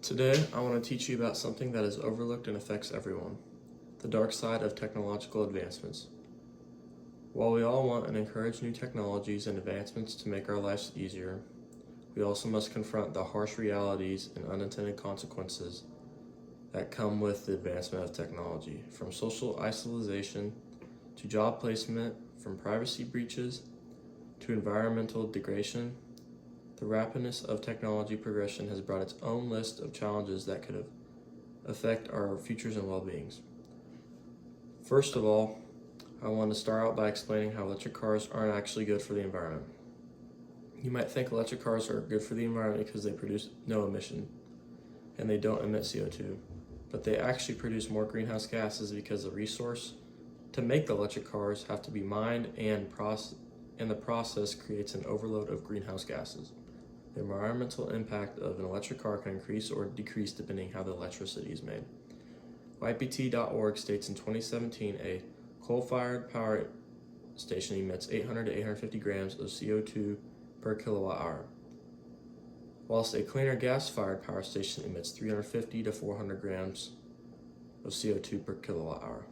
Today, I want to teach you about something that is overlooked and affects everyone: the dark side of technological advancements. While we all want and encourage new technologies and advancements to make our lives easier, we also must confront the harsh realities and unintended consequences that come with the advancement of technology, from social isolation to job placement, from privacy breaches to environmental degradation. The rapidness of technology progression has brought its own list of challenges that could affect our futures and well-beings. First of all, I want to start out by explaining how electric cars aren't actually good for the environment. You might think electric cars are good for the environment because they produce no emission and they don't emit CO2, but they actually produce more greenhouse gases because the resource to make the electric cars have to be mined, and the process creates an overload of greenhouse gases. The environmental impact of an electric car can increase or decrease depending how the electricity is made. YPT.org states in 2017 a coal-fired power station emits 800 to 850 grams of CO2 per kilowatt hour, whilst a cleaner gas-fired power station emits 350 to 400 grams of CO2 per kilowatt hour.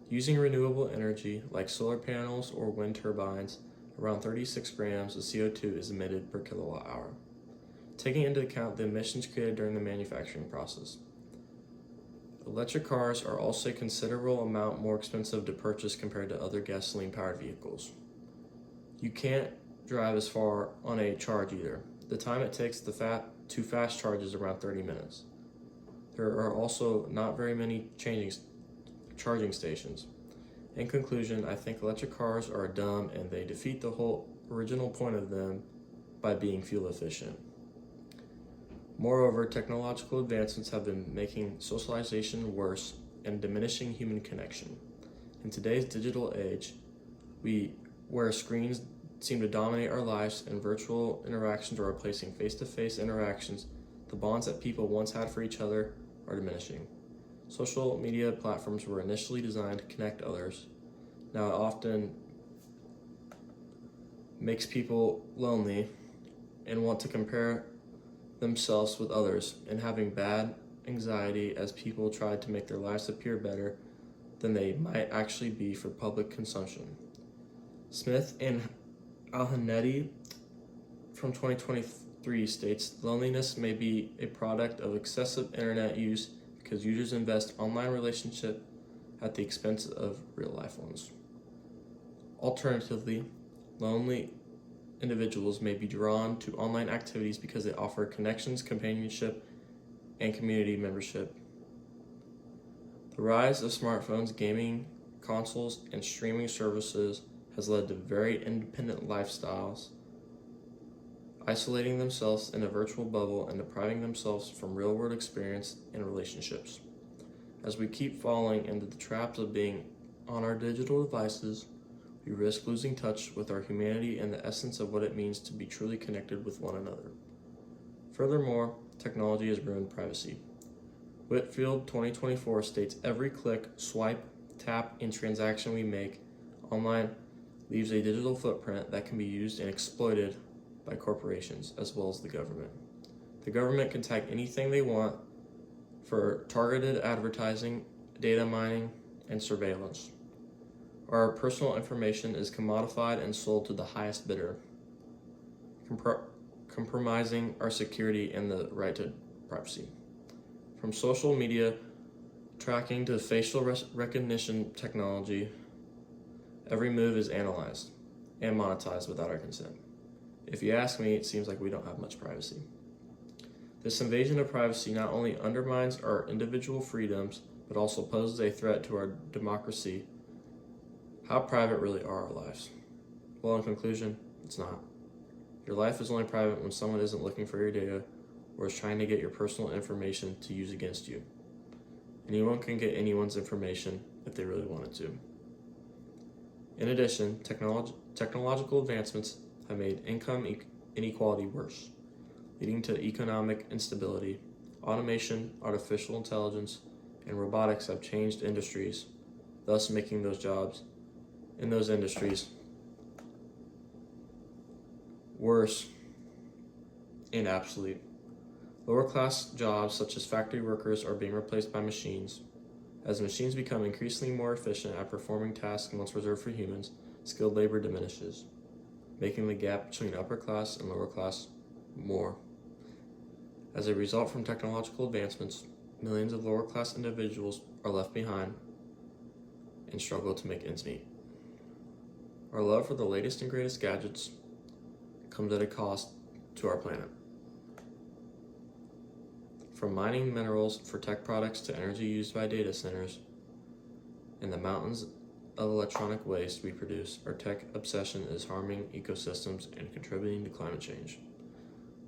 Using renewable energy like solar panels or wind turbines, around 36 grams of CO2 is emitted per kilowatt hour, taking into account the emissions created during the manufacturing process. Electric cars are also a considerable amount more expensive to purchase compared to other gasoline-powered vehicles. You can't drive as far on a charge either. The time it takes to fast charge is around 30 minutes. There are also not very many charging stations. In conclusion, I think electric cars are dumb and they defeat the whole original point of them by being fuel efficient. Moreover, technological advancements have been making socialization worse and diminishing human connection. In today's digital age, where screens seem to dominate our lives and virtual interactions are replacing face-to-face interactions, the bonds that people once had for each other are diminishing. Social media platforms were initially designed to connect others. Now it often makes people lonely and want to compare themselves with others, and having bad anxiety as people try to make their lives appear better than they might actually be for public consumption. Smith and Alhanetti from 2023 states loneliness may be a product of excessive internet use because users invest online relationship at the expense of real-life ones. Alternatively, lonely individuals may be drawn to online activities because they offer connections, companionship, and community membership. The rise of smartphones, gaming consoles, and streaming services has led to very independent lifestyles, isolating themselves in a virtual bubble and depriving themselves from real-world experience and relationships. As we keep falling into the traps of being on our digital devices, we risk losing touch with our humanity and the essence of what it means to be truly connected with one another. Furthermore, technology has ruined privacy. Whitfield 2024 states every click, swipe, tap, and transaction we make online leaves a digital footprint that can be used and exploited by corporations as well as the government. The government can tag anything they want for targeted advertising, data mining, and surveillance. Our personal information is commodified and sold to the highest bidder, compromising our security and the right to privacy. From social media tracking to facial recognition technology, every move is analyzed and monetized without our consent. If you ask me, it seems like we don't have much privacy. This invasion of privacy not only undermines our individual freedoms, but also poses a threat to our democracy. How private really are our lives? Well, in conclusion, it's not. Your life is only private when someone isn't looking for your data or is trying to get your personal information to use against you. Anyone can get anyone's information if they really wanted to. In addition, technological advancements have made income inequality worse, leading to economic instability. Automation, artificial intelligence, and robotics have changed industries, thus making those jobs in those industries worse and obsolete. Lower class jobs such as factory workers are being replaced by machines. As machines become increasingly more efficient at performing tasks once reserved for humans, skilled labor diminishes, making the gap between upper class and lower class more. As a result from technological advancements, millions of lower class individuals are left behind and struggle to make ends meet. Our love for the latest and greatest gadgets comes at a cost to our planet. From mining minerals for tech products to energy used by data centers and the mountains of electronic waste we produce, our tech obsession is harming ecosystems and contributing to climate change.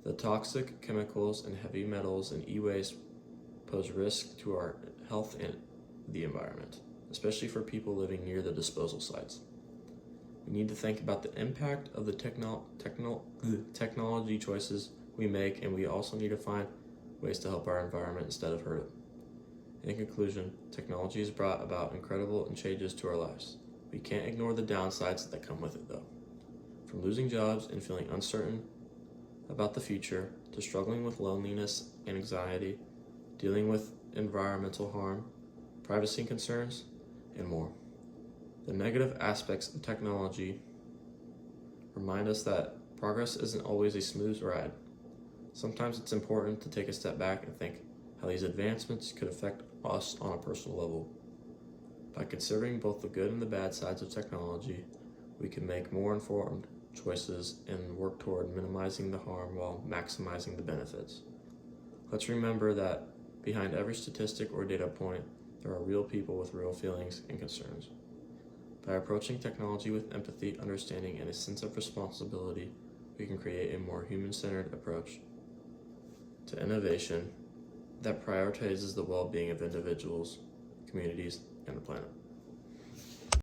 The toxic chemicals and heavy metals in e-waste pose risk to our health and the environment, especially for people living near the disposal sites. We need to think about the impact of the technology choices we make, and we also need to find ways to help our environment instead of hurt it. In conclusion, technology has brought about incredible changes to our lives. We can't ignore the downsides that come with it, though. From losing jobs and feeling uncertain about the future, to struggling with loneliness and anxiety, dealing with environmental harm, privacy concerns, and more. The negative aspects of technology remind us that progress isn't always a smooth ride. Sometimes it's important to take a step back and think how these advancements could affect us on a personal level. By considering both the good and the bad sides of technology, we can make more informed choices and work toward minimizing the harm while maximizing the benefits. Let's remember that behind every statistic or data point, there are real people with real feelings and concerns. By approaching technology with empathy, understanding, and a sense of responsibility, we can create a more human-centered approach to innovation that prioritizes the well-being of individuals, communities, and the planet.